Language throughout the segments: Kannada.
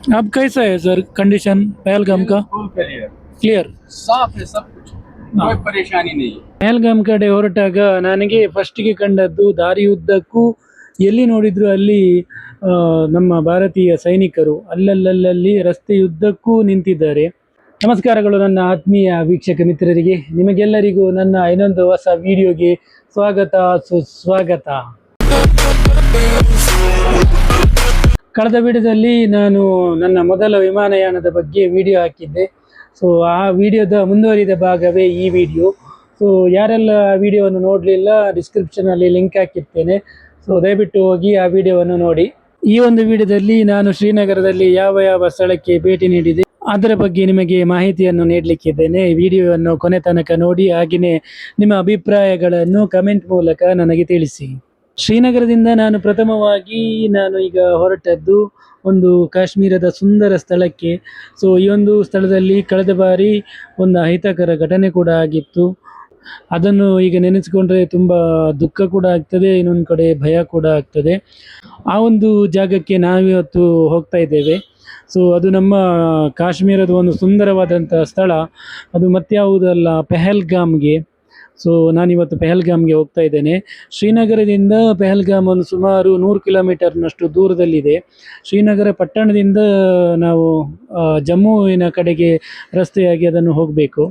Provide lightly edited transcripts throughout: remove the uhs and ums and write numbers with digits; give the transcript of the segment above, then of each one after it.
अब कैसा है सर कंडीशन पहलगाम का? बिल्कुल क्लियर, ಕ್ಲಿಯರ್. साफ है सब कुछ, कोई परेशानी नहीं है। ಪಹಲ್ಗಾಮ್ ಕಡೆ ಹೊರಟಾಗ ನನಗೆ ಫಸ್ಟಿಗೆ ಕಂಡದ್ದು ದಾರಿಯುದ್ದಕ್ಕೂ ಎಲ್ಲಿ ನೋಡಿದ್ರು ಅಲ್ಲಿ ನಮ್ಮ ಭಾರತೀಯ ಸೈನಿಕರು ಅಲ್ಲಲ್ಲಿ ರಸ್ತೆಯುದ್ದಕ್ಕೂ ನಿಂತಿದ್ದಾರೆ. ನಮಸ್ಕಾರಗಳು ನನ್ನ ಆತ್ಮೀಯ ವೀಕ್ಷಕ ಮಿತ್ರರಿಗೆ, ನಿಮಗೆಲ್ಲರಿಗೂ ನನ್ನ ಇನ್ನೊಂದು ಹೊಸ ವಿಡಿಯೋಗೆ ಸ್ವಾಗತ ಸುಸ್ವಾಗತ. ಕಳೆದ ವಿಡಿಯೋದಲ್ಲಿ ನಾನು ನನ್ನ ಮೊದಲ ವಿಮಾನಯಾನದ ಬಗ್ಗೆ ವಿಡಿಯೋ ಹಾಕಿದ್ದೆ. ಸೊ ಆ ವಿಡಿಯೋದ ಮುಂದುವರಿದ ಭಾಗವೇ ಈ ವಿಡಿಯೋ. ಸೊ ಯಾರೆಲ್ಲ ಆ ವಿಡಿಯೋವನ್ನು ನೋಡಲಿಲ್ಲ, ಡಿಸ್ಕ್ರಿಪ್ಷನಲ್ಲಿ ಲಿಂಕ್ ಹಾಕಿರ್ತೇನೆ. ಸೊ ದಯವಿಟ್ಟು ಹೋಗಿ ಆ ವಿಡಿಯೋವನ್ನು ನೋಡಿ. ಈ ಒಂದು ವಿಡಿಯೋದಲ್ಲಿ ನಾನು ಶ್ರೀನಗರದಲ್ಲಿ ಯಾವ ಸ್ಥಳಕ್ಕೆ ಭೇಟಿ ನೀಡಿದೆ ಅದರ ಬಗ್ಗೆ ನಿಮಗೆ ಮಾಹಿತಿಯನ್ನು ನೀಡಲಿಕ್ಕಿದ್ದೇನೆ. ಈ ವಿಡಿಯೋವನ್ನು ಕೊನೆ ತನಕ ನೋಡಿ, ಹಾಗೆಯೇ ನಿಮ್ಮ ಅಭಿಪ್ರಾಯಗಳನ್ನು ಕಮೆಂಟ್ ಮೂಲಕ ನನಗೆ ತಿಳಿಸಿ. ಶ್ರೀನಗರದಿಂದ ನಾನು ಪ್ರಥಮವಾಗಿ ಈಗ ಹೊರಟದ್ದು ಒಂದು ಕಾಶ್ಮೀರದ ಸುಂದರ ಸ್ಥಳಕ್ಕೆ. ಸೊ ಈ ಒಂದು ಸ್ಥಳದಲ್ಲಿ ಕಳೆದ ಬಾರಿ ಒಂದು ಅಹಿತಕರ ಘಟನೆ ಕೂಡ ಆಗಿತ್ತು. ಅದನ್ನು ಈಗ ನೆನೆಸಿಕೊಂಡ್ರೆ ತುಂಬ ದುಃಖ ಕೂಡ ಆಗ್ತದೆ, ಇನ್ನೊಂದು ಕಡೆ ಭಯ ಕೂಡ ಆಗ್ತದೆ. ಆ ಒಂದು ಜಾಗಕ್ಕೆ ನಾವಿವತ್ತು ಹೋಗ್ತಾ ಇದ್ದೇವೆ. ಸೊ ಅದು ನಮ್ಮ ಕಾಶ್ಮೀರದ ಒಂದು ಸುಂದರವಾದಂಥ ಸ್ಥಳ. ಅದು ಮತ್ಯಾವುದಲ್ಲ, ಪೆಹಲ್ಗಾಮ್ಗೆ. ಸೊ ನಾನಿವತ್ತು ಪೆಹಲ್ಗಾಮ್ಗೆ ಹೋಗ್ತಾ ಇದ್ದೇನೆ. ಶ್ರೀನಗರದಿಂದ ಪೆಹಲ್ಗಾಮ್ ಒಂದು ಸುಮಾರು 100 ಕಿಲೋಮೀಟರ್ನಷ್ಟು ದೂರದಲ್ಲಿದೆ. ಶ್ರೀನಗರ ಪಟ್ಟಣದಿಂದ ನಾವು ಜಮ್ಮುವಿನ ಕಡೆಗೆ ರಸ್ತೆಯಾಗಿ ಅದನ್ನು ಹೋಗಬೇಕು.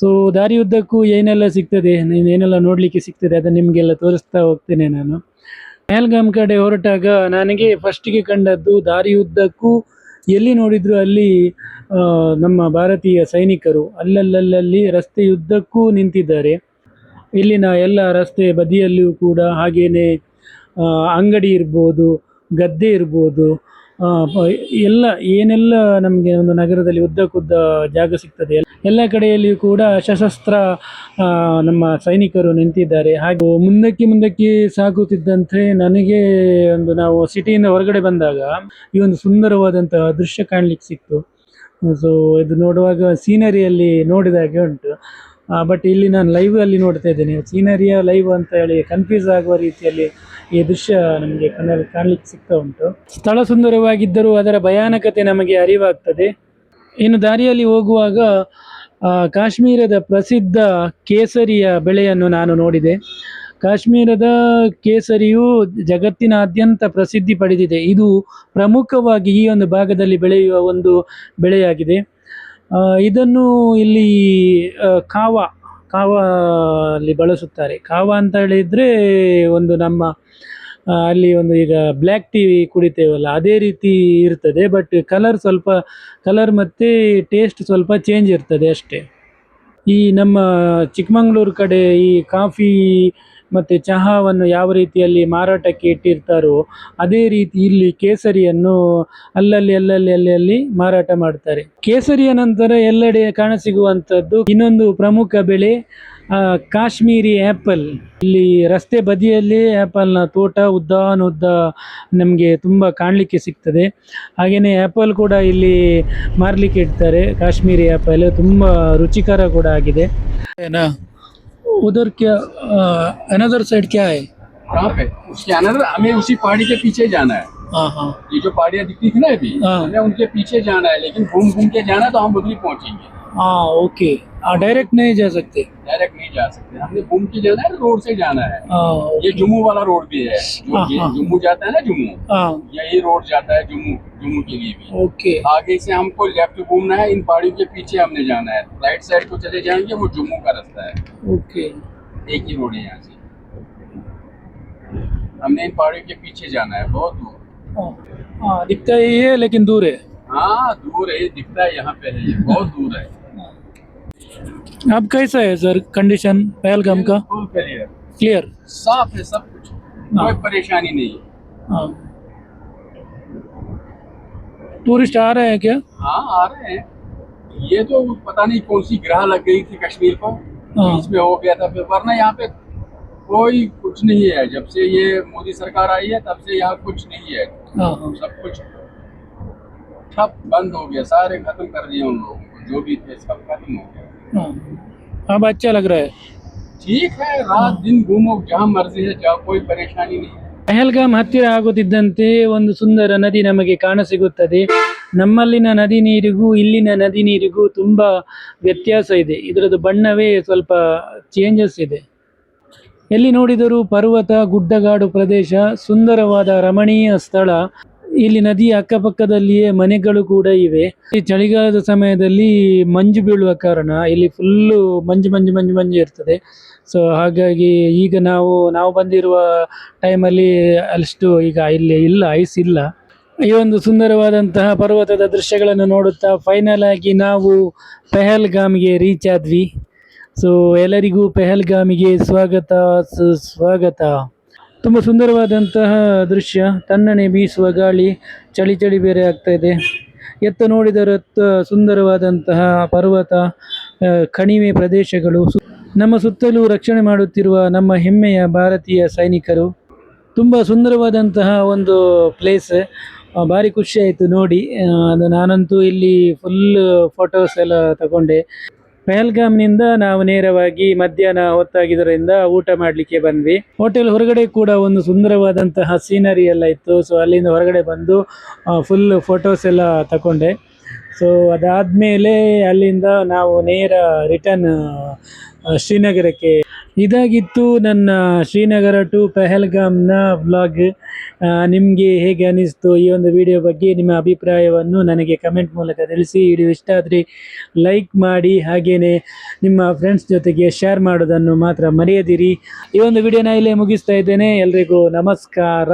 ಸೊ ದಾರಿಯುದ್ದಕ್ಕೂ ಏನೆಲ್ಲ ಸಿಗ್ತದೆ, ಏನೆಲ್ಲ ನೋಡಲಿಕ್ಕೆ ಸಿಗ್ತದೆ ಅದನ್ನು ನಿಮಗೆಲ್ಲ ತೋರಿಸ್ತಾ ಹೋಗ್ತೇನೆ ನಾನು. ಪೆಹಲ್ಗಾಮ್ ಕಡೆ ಹೊರಟಾಗ ನನಗೆ ಫಸ್ಟಿಗೆ ಕಂಡದ್ದು ದಾರಿಯುದ್ದಕ್ಕೂ ಎಲ್ಲಿ ನೋಡಿದ್ರು ಅಲ್ಲಿ ನಮ್ಮ ಭಾರತೀಯ ಸೈನಿಕರು ಅಲ್ಲಲ್ಲಿ ರಸ್ತೆಯುದ್ದಕ್ಕೂ ನಿಂತಿದ್ದಾರೆ. ಇಲ್ಲಿನ ಎಲ್ಲ ರಸ್ತೆ ಬದಿಯಲ್ಲಿಯೂ ಕೂಡ ಹಾಗೇನೆ ಅಂಗಡಿ ಇರ್ಬೋದು, ಗದ್ದೆ ಇರ್ಬೋದು, ಎಲ್ಲ ಏನೆಲ್ಲ ನಮಗೆ ಒಂದು ನಗರದಲ್ಲಿ ಉದ್ದಕ್ಕುದ್ದ ಜಾಗ ಸಿಗ್ತದೆ ಎಲ್ಲ ಕಡೆಯಲ್ಲಿಯೂ ಕೂಡ ಸಶಸ್ತ್ರ ನಮ್ಮ ಸೈನಿಕರು ನಿಂತಿದ್ದಾರೆ. ಹಾಗೆ ಮುಂದಕ್ಕೆ ಸಾಗುತ್ತಿದ್ದಂತೆ ನನಗೆ ನಾವು ಸಿಟಿಯಿಂದ ಹೊರಗಡೆ ಬಂದಾಗ ಈ ಒಂದು ಸುಂದರವಾದಂತಹ ದೃಶ್ಯ ಕಾಣಲಿಕ್ಕೆ ಸಿಕ್ತು. ಸೊ ಇದು ನೋಡುವಾಗ ಸೀನರಿಯಲ್ಲಿ ನೋಡಿದಾಗೆ ಉಂಟು. ಬಟ್ ಇಲ್ಲಿ ನಾನು ಲೈವ್ ಅಲ್ಲಿ ನೋಡ್ತಾ ಇದ್ದೇನೆ, ಸೀನರಿಯ ಲೈವ್ ಅಂತ ಹೇಳಿ ಕನ್ಫ್ಯೂಸ್ ಆಗುವ ರೀತಿಯಲ್ಲಿ ಈ ದೃಶ್ಯ ನಮಗೆ ಕಾಣಲಿಕ್ಕೆ ಸಿಗ್ತಾ ಉಂಟು. ಸ್ಥಳ ಸುಂದರವಾಗಿದ್ದರೂ ಅದರ ಭಯಾನಕತೆ ನಮಗೆ ಅರಿವಾಗ್ತದೆ. ಇನ್ನು ದಾರಿಯಲ್ಲಿ ಹೋಗುವಾಗ ಕಾಶ್ಮೀರದ ಪ್ರಸಿದ್ಧ ಕೇಸರಿಯ ಬೆಳೆಯನ್ನು ನಾನು ನೋಡಿದೆ. ಕಾಶ್ಮೀರದ ಕೇಸರಿಯು ಜಗತ್ತಿನಾದ್ಯಂತ ಪ್ರಸಿದ್ಧಿ ಪಡೆದಿದೆ. ಇದು ಪ್ರಮುಖವಾಗಿ ಈ ಒಂದು ಭಾಗದಲ್ಲಿ ಬೆಳೆಯುವ ಒಂದು ಬೆಳೆಯಾಗಿದೆ. ಇದನ್ನು ಇಲ್ಲಿ ಕಾವಾ ಅಲ್ಲಿ ಬಳಸುತ್ತಾರೆ. ಕಾವಾ ಅಂತ ಹೇಳಿದರೆ ಒಂದು ನಮ್ಮ ಅಲ್ಲಿ ಒಂದು ಈಗ ಬ್ಲ್ಯಾಕ್ ಟೀ ಕುಡಿತೇವಲ್ಲ ಅದೇ ರೀತಿ ಇರ್ತದೆ. ಬಟ್ ಕಲರ್ ಮತ್ತು ಟೇಸ್ಟ್ ಸ್ವಲ್ಪ ಚೇಂಜ್ ಇರ್ತದೆ ಅಷ್ಟೇ. ಈ ನಮ್ಮ ಚಿಕ್ಕಮಂಗ್ಳೂರು ಕಡೆ ಈ ಕಾಫಿ ಮತ್ತು ಚಹಾವನ್ನು ಯಾವ ರೀತಿಯಲ್ಲಿ ಮಾರಾಟಕ್ಕೆ ಇಟ್ಟಿರ್ತಾರೋ ಅದೇ ರೀತಿ ಇಲ್ಲಿ ಕೇಸರಿಯನ್ನು ಅಲ್ಲಲ್ಲಿ ಮಾರಾಟ ಮಾಡ್ತಾರೆ. ಕೇಸರಿಯ ನಂತರ ಎಲ್ಲೆಡೆ ಕಾಣಸಿಗುವಂಥದ್ದು ಇನ್ನೊಂದು ಪ್ರಮುಖ ಬೆಳೆ ಕಾಶ್ಮೀರಿ ಆ್ಯಪಲ್. ಇಲ್ಲಿ ರಸ್ತೆ ಬದಿಯಲ್ಲಿ ಆ್ಯಪಲ್ನ ತೋಟ ಉದ್ದ ನಮಗೆ ತುಂಬ ಕಾಣಲಿಕ್ಕೆ ಸಿಗ್ತದೆ. ಹಾಗೆಯೇ ಆ್ಯಪಲ್ ಕೂಡ ಇಲ್ಲಿ ಮಾರಲಿಕ್ಕೆ ಇಡ್ತಾರೆ. ಕಾಶ್ಮೀರಿ ಆ್ಯಪಲ್ ತುಂಬ ರುಚಿಕರ ಕೂಡ ಆಗಿದೆ. उधर क्या अनदर साइड क्या है? कहाँ पे? उसके अनदर हमें उसी पहाड़ी के पीछे जाना है। हाँ ये जो पहाड़ियाँ दिखती थी ना अभी, हमें उनके पीछे जाना है, लेकिन घूम के जाना तो हम उधर ही पहुँचेंगे। हाँ ओके, डायरेक्ट नहीं जा सकते? डायरेक्ट नहीं जा सकते, हमने घूम के जाना है, रोड से जाना है। ये जम्मू वाला रोड भी है, जम्मू जाता है ना, जम्मू यही रोड जाता है जम्मू के लिए भी। ओके, आगे से हमको लेफ्ट घूमना है, इन पहाड़ियों के पीछे हमने जाना है। राइट साइड को चले जाएंगे, वो जम्मू का रास्ता है। ओके, एक ही रोड है यहाँ से, हमने इन पहाड़ियों के पीछे जाना है, बहुत दूर। हाँ दिखता ही है लेकिन दूर है। हाँ दूर है, दिखता है यहाँ पे है, ये बहुत दूर है। अब कैसा है सर कंडीशन पहलगाम का? बिल्कुल क्लियर, साफ है सब कुछ, कोई परेशानी नहीं है। टूरिस्ट आ रहे हैं क्या? हाँ आ रहे हैं। ये तो पता नहीं कौन सी ग्रह लग गई थी कश्मीर को, बीच में हो गया था, फिर वरना यहाँ पे कोई कुछ नहीं है। जब से ये मोदी सरकार आई है तब से यहाँ कुछ नहीं है। सब कुछ ठप बंद हो गया, सारे खत्म कर दिए उन लोगों को, जो भी थे सब खत्म हो गया। अब अच्छा लग रहा है? ठीक है, रात दिन घूमो, जहाँ मर्जी है जाओ, कोई परेशानी नहीं है। ಪೆಹಲ್ಗಾಮ್ ಹತ್ತಿರ ಆಗುತ್ತಿದ್ದಂತೆ ಒಂದು ಸುಂದರ ನದಿ ನಮಗೆ ಕಾಣಸಿಗುತ್ತದೆ. ನಮ್ಮಲ್ಲಿನ ನದಿ ನೀರಿಗೂ ಇಲ್ಲಿನ ನದಿ ನೀರಿಗೂ ತುಂಬ ವ್ಯತ್ಯಾಸ ಇದೆ. ಇದರದ್ದು ಬಣ್ಣವೇ ಸ್ವಲ್ಪ ಚೇಂಜಸ್ ಇದೆ. ಎಲ್ಲಿ ನೋಡಿದರೂ ಪರ್ವತ, ಗುಡ್ಡಗಾಡು ಪ್ರದೇಶ, ಸುಂದರವಾದ ರಮಣೀಯ ಸ್ಥಳ. ಇಲ್ಲಿ ನದಿಯ ಅಕ್ಕಪಕ್ಕದಲ್ಲಿಯೇ ಮನೆಗಳು ಕೂಡ ಇವೆ. ಈ ಚಳಿಗಾಲದ ಸಮಯದಲ್ಲಿ ಮಂಜು ಬೀಳುವ ಕಾರಣ ಇಲ್ಲಿ ಫುಲ್ಲು ಮಂಜು ಇರ್ತದೆ. ಸೊ ಹಾಗಾಗಿ ಈಗ ನಾವು ಬಂದಿರುವ ಟೈಮಲ್ಲಿ ಅಷ್ಟು ಈಗ ಇಲ್ಲಿ ಇಲ್ಲ, ಐಸ್ ಇಲ್ಲ. ಈ ಒಂದು ಸುಂದರವಾದಂತಹ ಪರ್ವತದ ದೃಶ್ಯಗಳನ್ನು ನೋಡುತ್ತಾ ಫೈನಲ್ ಆಗಿ ನಾವು ಪೆಹಲ್ಗಾಮ್ಗೆ ರೀಚ್ ಆದ್ವಿ. ಸೊ ಎಲ್ಲರಿಗೂ ಪೆಹಲ್ಗಾಮಿಗೆ ಸ್ವಾಗತ. ತುಂಬ ಸುಂದರವಾದಂತಹ ದೃಶ್ಯ, ತಣ್ಣನೆ ಬೀಸುವ ಗಾಳಿ, ಚಳಿ ಬೇರೆ ಆಗ್ತಾ ಇದೆ. ಎತ್ತ ನೋಡಿದರತ್ತ ಸುಂದರವಾದಂತಹ ಪರ್ವತ, ಕಣಿವೆ ಪ್ರದೇಶಗಳು, ನಮ್ಮ ಸುತ್ತಲೂ ರಕ್ಷಣೆ ಮಾಡುತ್ತಿರುವ ನಮ್ಮ ಹೆಮ್ಮೆಯ ಭಾರತೀಯ ಸೈನಿಕರು. ತುಂಬ ಸುಂದರವಾದಂತಹ ಒಂದು ಪ್ಲೇಸ್, ಭಾರಿ ಖುಷಿ ಆಯಿತು ನೋಡಿ. ನಾನಂತೂ ಇಲ್ಲಿ ಫುಲ್ ಫೋಟೋಸ್ ಎಲ್ಲ ತಗೊಂಡೆ. ಪೆಹಲ್ಗಾಮ್ನಿಂದ ನಾವು ನೇರವಾಗಿ ಮಧ್ಯಾಹ್ನ ಹೊತ್ತಾಗಿದ್ದರಿಂದ ಊಟ ಮಾಡಲಿಕ್ಕೆ ಬಂದ್ವಿ. ಹೋಟೆಲ್ ಹೊರಗಡೆ ಕೂಡ ಒಂದು ಸುಂದರವಾದಂತಹ ಸೀನರಿ ಎಲ್ಲ ಇತ್ತು. ಸೊ ಅಲ್ಲಿಂದ ಹೊರಗಡೆ ಬಂದು ಫುಲ್ ಫೋಟೋಸ್ ಎಲ್ಲ ತಗೊಂಡೆ. ಸೊ ಅದಾದಮೇಲೆ ಅಲ್ಲಿಂದ ನಾವು ನೇರ ರಿಟರ್ನ್ ಶ್ರೀನಗರಕ್ಕೆ. ಇದಾಗಿತ್ತು ನನ್ನ ಶ್ರೀನಗರ ಟು ಪೆಹಲ್ಗಾಮ್ನ ವ್ಲಾಗ್. ನಿಮಗೆ ಹೇಗೆ ಅನಿಸ್ತು ಈ ಒಂದು ವಿಡಿಯೋ ಬಗ್ಗೆ? ನಿಮ್ಮ ಅಭಿಪ್ರಾಯವನ್ನು ನನಗೆ ಕಮೆಂಟ್ ಮೂಲಕ ತಿಳಿಸಿ. ವಿಡಿಯೋ ಇಷ್ಟ ಆದರೆ ಲೈಕ್ ಮಾಡಿ, ಹಾಗೆಯೇ ನಿಮ್ಮ ಫ್ರೆಂಡ್ಸ್ ಜೊತೆಗೆ ಶೇರ್ ಮಾಡೋದನ್ನು ಮಾತ್ರ ಮರೆಯದಿರಿ. ಈ ಒಂದು ವಿಡಿಯೋನ ಇಲ್ಲೇ ಮುಗಿಸ್ತಾ ಇದ್ದೇನೆ. ಎಲ್ರಿಗೂ ನಮಸ್ಕಾರ.